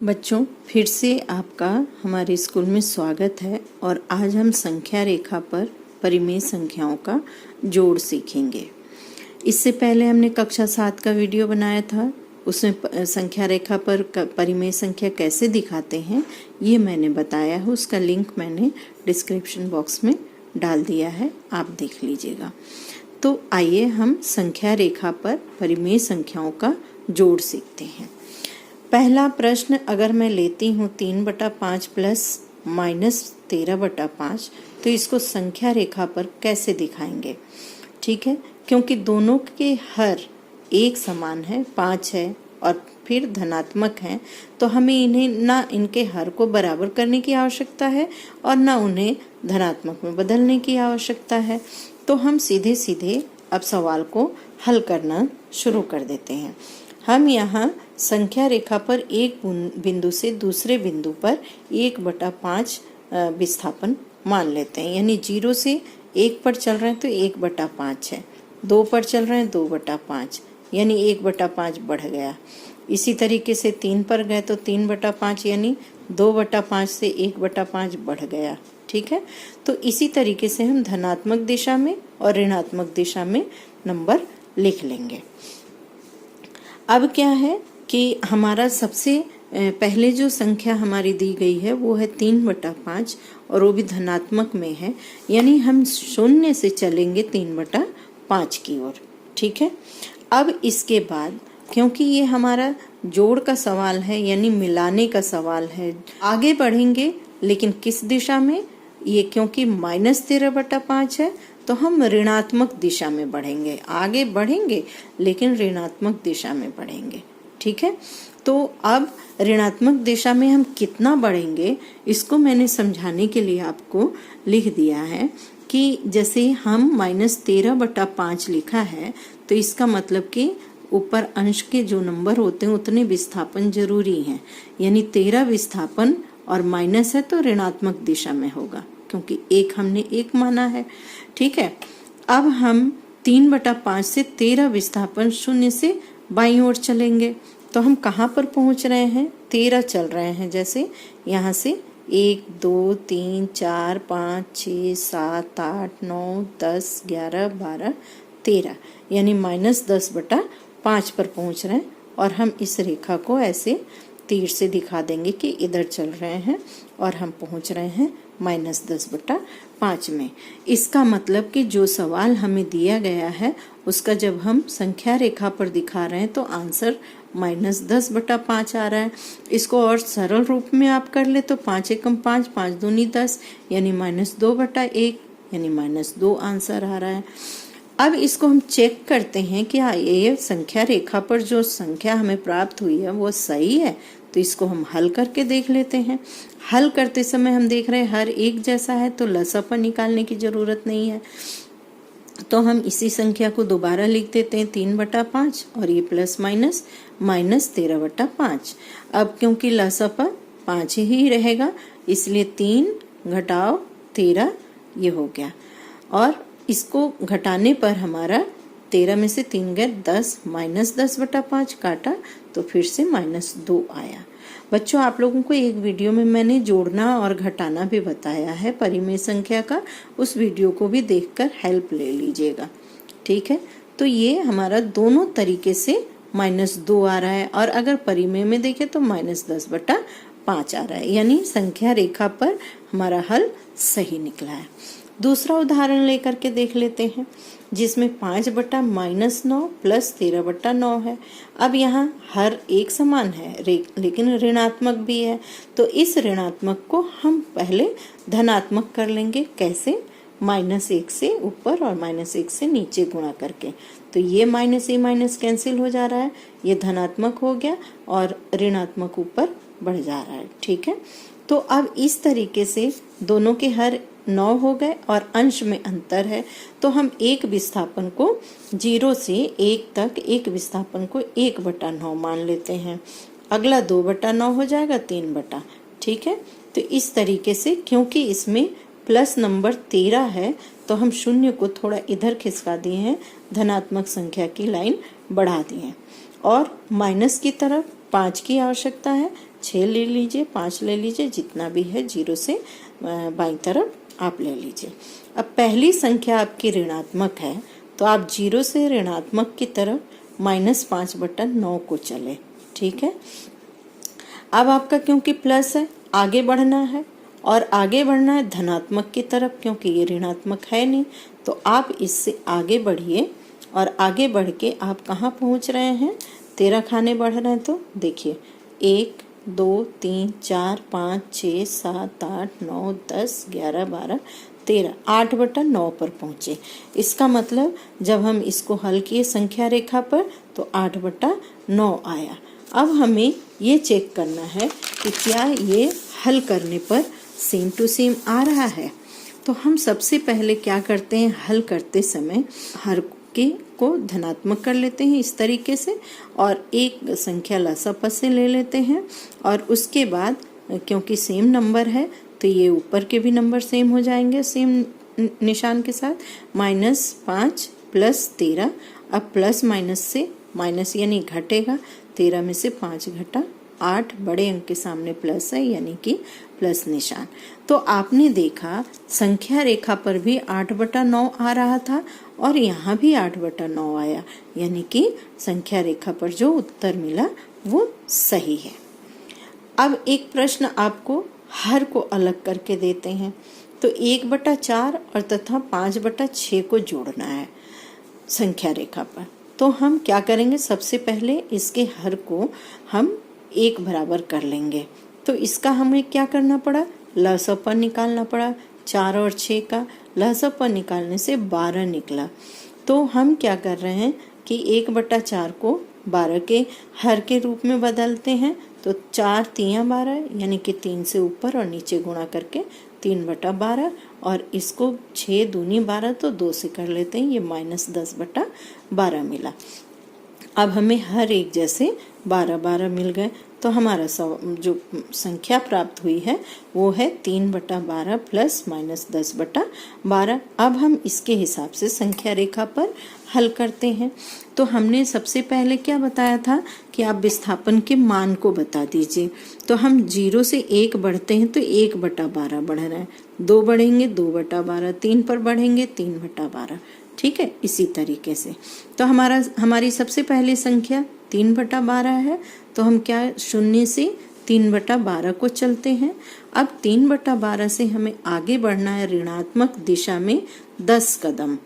बच्चों, फिर से आपका हमारे स्कूल में स्वागत है। और आज हम संख्या रेखा पर परिमेय संख्याओं का जोड़ सीखेंगे। इससे पहले हमने कक्षा 7 का वीडियो बनाया था, उसमें संख्या रेखा पर परिमेय संख्या कैसे दिखाते हैं ये मैंने बताया है। उसका लिंक मैंने डिस्क्रिप्शन बॉक्स में डाल दिया है, आप देख लीजिएगा। तो आइए हम संख्या रेखा पर परिमेय संख्याओं का जोड़ सीखते हैं। पहला प्रश्न अगर मैं लेती हूँ 3/5 प्लस -13/5, तो इसको संख्या रेखा पर कैसे दिखाएंगे। ठीक है, क्योंकि दोनों के हर एक समान है, 5 है और फिर धनात्मक हैं, तो हमें इन्हें ना इनके हर को बराबर करने की आवश्यकता है और ना उन्हें धनात्मक में बदलने की आवश्यकता है। तो हम सीधे सीधे अब सवाल को हल करना शुरू कर देते हैं। हम यहाँ संख्या रेखा पर एक बिंदु से दूसरे बिंदु पर 1/5 विस्थापन मान लेते हैं। यानी 0 से 1 पर चल रहे हैं तो 1/5 है, 2 पर चल रहे हैं 2/5, यानी 1/5 बढ़ गया। इसी तरीके से 3 पर गए तो 3/5 यानी 2/5 से 1/5 बढ़ गया। ठीक है, तो इसी तरीके से हम धनात्मक दिशा में और ऋणात्मक दिशा में नंबर लिख लेंगे। अब क्या है कि हमारा सबसे पहले जो संख्या हमारी दी गई है वो है 3/5 और वो भी धनात्मक में है, यानी हम शून्य से चलेंगे 3/5 की ओर। ठीक है, अब इसके बाद क्योंकि ये हमारा जोड़ का सवाल है यानी मिलाने का सवाल है, आगे बढ़ेंगे लेकिन किस दिशा में, ये क्योंकि -13/5 है तो हम ऋणात्मक दिशा में बढ़ेंगे। आगे बढ़ेंगे लेकिन ऋणात्मक दिशा में बढ़ेंगे। ठीक है, तो अब ऋणात्मक दिशा में हम कितना बढ़ेंगे इसको मैंने समझाने के लिए आपको लिख दिया है कि जैसे हम -13/5 लिखा है तो इसका मतलब कि ऊपर अंश के जो नंबर होते हैं उतने विस्थापन जरूरी हैं। यानी 13 विस्थापन और माइनस है तो ऋणात्मक दिशा में होगा, क्योंकि एक हमने 1 माना है। ठीक है, अब हम 3/5 से 13 विस्थापन शून्य से बाईं ओर चलेंगे तो हम कहाँ पर पहुँच रहे हैं, 13 चल रहे हैं। जैसे यहाँ से 1 2 3 4 5 6 7 8 9 10 11 12 13 यानी -10/5 पर पहुँच रहे हैं। और हम इस रेखा को ऐसे तीर से दिखा देंगे कि इधर चल रहे हैं और हम पहुँच रहे हैं -10/5 में। इसका मतलब कि जो सवाल हमें दिया गया है उसका जब हम संख्या रेखा पर दिखा रहे हैं तो आंसर -10/5 आ रहा है। इसको और सरल रूप में आप कर ले तो 5 एकम 5, 5 दूनी 10 यानी -2/1 यानी -2 आंसर आ रहा है। अब इसको हम चेक करते हैं कि ये संख्या रेखा पर जो संख्या हमें प्राप्त हुई है वो सही है, तो इसको हम हल करके देख लेते हैं। हल करते समय हम देख रहे हैं हर एक जैसा है तो लसापा निकालने की जरूरत नहीं है, तो हम इसी संख्या को दोबारा लिख देते हैं 3/5 और ये प्लस माइनस -13/5। अब क्योंकि लसापा 5 ही रहेगा इसलिए 3 घटाओ 13 ये हो गया। और इसको घटाने पर हमारा 13 में से 3 गए 10, -10/5 काटा तो फिर से -2 आया। बच्चों, आप लोगों को एक वीडियो में मैंने जोड़ना और घटाना भी बताया है परिमेय संख्या का, उस वीडियो को भी देखकर हेल्प ले लीजिएगा। ठीक है, तो ये हमारा दोनों तरीके से -2 आ रहा है और अगर परिमेय में देखें तो -10/5 आ रहा है, यानी संख्या रेखा पर हमारा हल सही निकला है। दूसरा उदाहरण लेकर के देख लेते हैं जिसमें 5/-9 प्लस 13/9 है। अब यहाँ हर एक समान है लेकिन ऋणात्मक भी है, तो इस ऋणात्मक को हम पहले धनात्मक कर लेंगे। कैसे, -1 से ऊपर और -1 से नीचे गुणा करके। तो ये माइनस ये माइनस कैंसिल हो जा रहा है, ये धनात्मक हो गया और ऋणात्मक ऊपर बढ़ जा रहा है। ठीक है, तो अब इस तरीके से दोनों के हर 9 हो गए और अंश में अंतर है तो हम एक विस्थापन को 0 से 1 तक एक विस्थापन को 1/9 मान लेते हैं। अगला 2/9 हो जाएगा 3/। ठीक है, तो इस तरीके से क्योंकि इसमें प्लस नंबर 13 है तो हम शून्य को थोड़ा इधर खिसका दिए हैं, धनात्मक संख्या की लाइन बढ़ा दी है और माइनस की तरफ 5 की आवश्यकता है, 6 ले लीजिए, 5 ले लीजिए, जितना भी है 0 से बाईं तरफ आप ले लीजिए। अब पहली संख्या आपकी ऋणात्मक है तो आप 0 से ऋणात्मक की तरफ -5/9 को चले। ठीक है, अब आपका क्योंकि प्लस है आगे बढ़ना है, और आगे बढ़ना है धनात्मक की तरफ, क्योंकि ये ऋणात्मक है नहीं, तो आप इससे आगे बढ़िए। और आगे बढ़ के आप कहाँ पहुँच रहे हैं, 13 खाने बढ़ रहे हैं। तो देखिए 1 2 3 4 5 6 7 8 9 10 11 12 13 8/9 पर पहुँचे। इसका मतलब जब हम इसको हल किए संख्या रेखा पर तो 8/9 आया। अब हमें ये चेक करना है कि क्या ये हल करने पर सेम टू सेम आ रहा है। तो हम सबसे पहले क्या करते हैं, हल करते समय हर के को धनात्मक कर लेते हैं इस तरीके से, और एक संख्या लसापा से ले लेते हैं। और उसके बाद क्योंकि सेम नंबर है तो ये ऊपर के भी नंबर सेम हो जाएंगे सेम निशान के साथ। -5 + 13, अब प्लस माइनस से माइनस यानी घटेगा, 13 में से 5 घटा 8, बड़े अंक के सामने प्लस है यानी कि प्लस निशान। तो आपने देखा संख्या रेखा पर भी 8/9 आ रहा था और यहाँ भी 8/9 आया, यानी कि संख्या रेखा पर जो उत्तर मिला वो सही है। अब एक प्रश्न आपको हर को अलग करके देते हैं, तो 1/4 और तथा 5/6 को जोड़ना है संख्या रेखा पर। तो हम क्या करेंगे, सबसे पहले इसके हर को हम 1 बराबर कर लेंगे। तो इसका हमें क्या करना पड़ा, लसापा निकालना पड़ा। 4 और 6 का लसापा निकालने से 12 निकला। तो हम क्या कर रहे हैं कि 1/4 को 12 के हर के रूप में बदलते हैं। तो 4 3 12 यानी कि 3 से ऊपर और नीचे गुणा करके 3/12, और इसको 6 दूनी 12 तो 2 से कर लेते हैं, ये -10/12 मिला। अब हमें हर एक जैसे 12 मिल गए। तो हमारा जो संख्या प्राप्त हुई है वो है 3/12 ± 10/12। अब हम इसके हिसाब से संख्या रेखा पर हल करते हैं। तो हमने सबसे पहले क्या बताया था कि आप विस्थापन के मान को बता दीजिए। तो हम 0 से 1 बढ़ते हैं तो 1/12 बढ़ रहे हैं, 2 बढ़ेंगे 2/12, 3 पर बढ़ेंगे 3/12। ठीक है, इसी तरीके से। तो हमारी सबसे पहली संख्या 3/12 है। तो हम क्या 0 से 3/12 को चलते हैं। अब 3/12 से हमें आगे बढ़ना है ऋणात्मक दिशा में 10 कदम,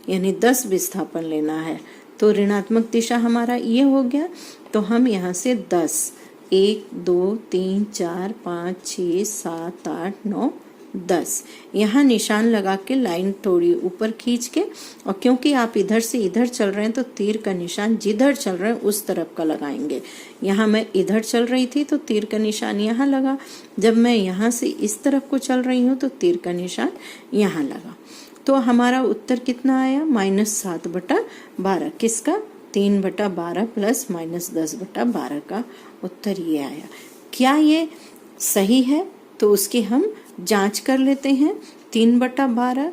यानी 10 विस्थापन लेना है। तो ऋणात्मक दिशा हमारा ये हो गया। तो हम यहाँ से 10 1 2 3 4 5 6 7 8 9 10 यहाँ निशान लगा के लाइन थोड़ी ऊपर खींच के, और क्योंकि आप इधर से इधर चल रहे हैं तो तीर का निशान जिधर चल रहे हैं उस तरफ का लगाएंगे। यहाँ मैं इधर चल रही थी तो तीर का निशान यहाँ लगा, जब मैं यहाँ से इस तरफ को चल रही हूँ तो तीर का निशान यहाँ लगा। तो हमारा उत्तर कितना आया, -7/12। किसका, 3/12 + -10/12 का उत्तर ये आया। क्या ये सही है, तो उसकी हम जांच कर लेते हैं। 3/12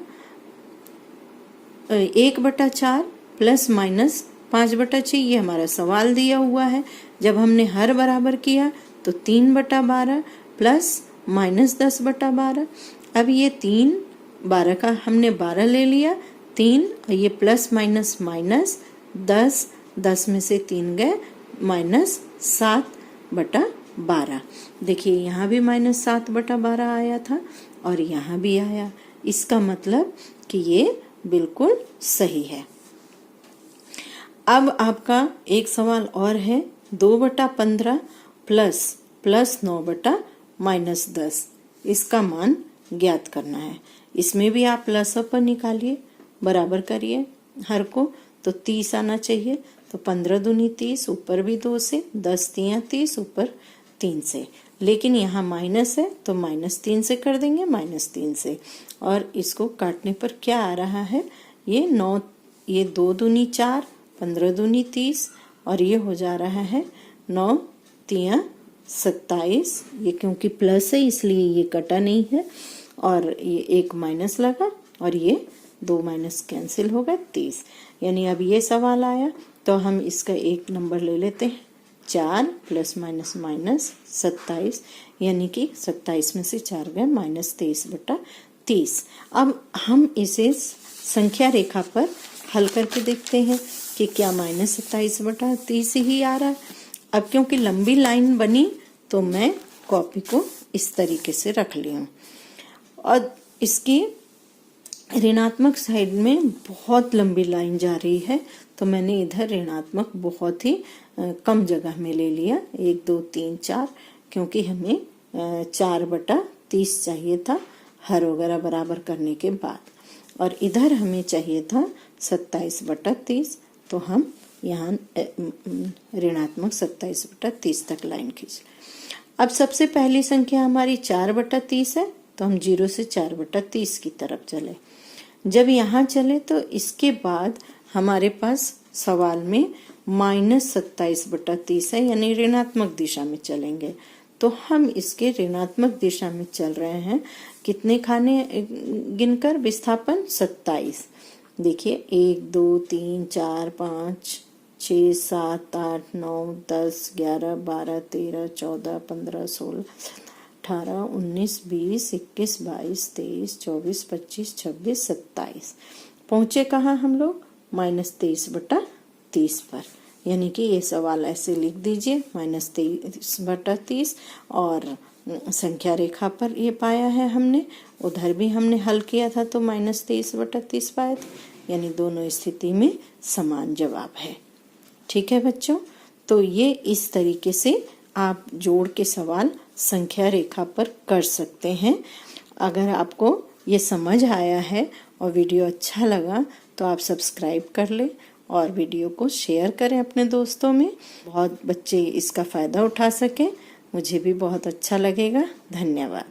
1/4 ± 5/6 ये हमारा सवाल दिया हुआ है। जब हमने हर बराबर किया तो 3/12 ± -10/12। अब ये 3 12 का हमने 12 ले लिया, 3 और ये प्लस माइनस माइनस 10, 10 में से 3 गए, -7/12। देखिए यहाँ भी -7/12 आया था और यहाँ भी आया। इसका मतलब कि ये बिल्कुल सही है। अब आपका एक सवाल और है, 2/15 प्लस 9/-10, इसका मान ज्ञात करना है। इसमें भी आप लसापा निकालिए, बराबर करिए हर को, तो 30 आना चाहिए। तो 15 दूनी 30, ऊपर भी 2 से, 10 तियां 30, ऊपर 3 से। लेकिन यहाँ माइनस है तो -3 से कर देंगे, -3 से। और इसको काटने पर क्या आ रहा है, ये 9, ये 2 दूनी 4, 15 दूनी 30, और ये हो जा रहा है 9 तियां 27। ये क्योंकि प्लस है इसलिए ये कटा नहीं है, और ये एक माइनस लगा और ये 2 माइनस कैंसिल हो गए, 30। यानी अब ये सवाल आया तो हम इसका एक नंबर ले लेते हैं, 4 प्लस माइनस माइनस 27, यानी कि 27 में से 4 गए माइनस 23/30। अब हम इसे संख्या रेखा पर हल करके देखते हैं कि क्या माइनस 27/30 ही आ रहा है। अब क्योंकि लंबी लाइन बनी तो मैं कॉपी को इस तरीके से रख ली हूँ, और इसकी ऋणात्मक साइड में बहुत लंबी लाइन जा रही है, तो मैंने इधर ऋणात्मक बहुत ही कम जगह में ले लिया, 1 2 3 4, क्योंकि हमें 4/30 चाहिए था हर वगैरह बराबर करने के बाद, और इधर हमें चाहिए था 27/30, तो हम यहाँ ऋणात्मक 27/30 तक लाइन खींच। अब सबसे पहली संख्या हमारी 4/30 है, तो हम 0 से 4/30 की तरफ चले। जब यहाँ चले तो इसके बाद हमारे पास सवाल में माइनस 27/30 है, यानी ऋणात्मक दिशा में चलेंगे, तो हम इसके ऋणात्मक दिशा में चल रहे हैं। कितने खाने गिनकर विस्थापन 27। देखिए 1 2 3 4 5 6 7 8 9 10 11 12 13 14 15 16 18 19 20 21 22 23 24 25 26 27। पहुंचे कहाँ हम लोग? माइनस 23/30 पर, यानी कि ये सवाल ऐसे लिख दीजिए माइनस 23/30, और संख्या रेखा पर ये पाया है हमने। उधर भी हमने हल किया था तो माइनस 23/30 पाए थे, यानी दोनों स्थिति में समान जवाब है। ठीक है बच्चों, तो ये इस तरीके से आप जोड़ के सवाल संख्या रेखा पर कर सकते हैं। अगर आपको ये समझ आया है और वीडियो अच्छा लगा तो आप सब्सक्राइब कर लें और वीडियो को शेयर करें अपने दोस्तों में, बहुत बच्चे इसका फ़ायदा उठा सकें। मुझे भी बहुत अच्छा लगेगा। धन्यवाद।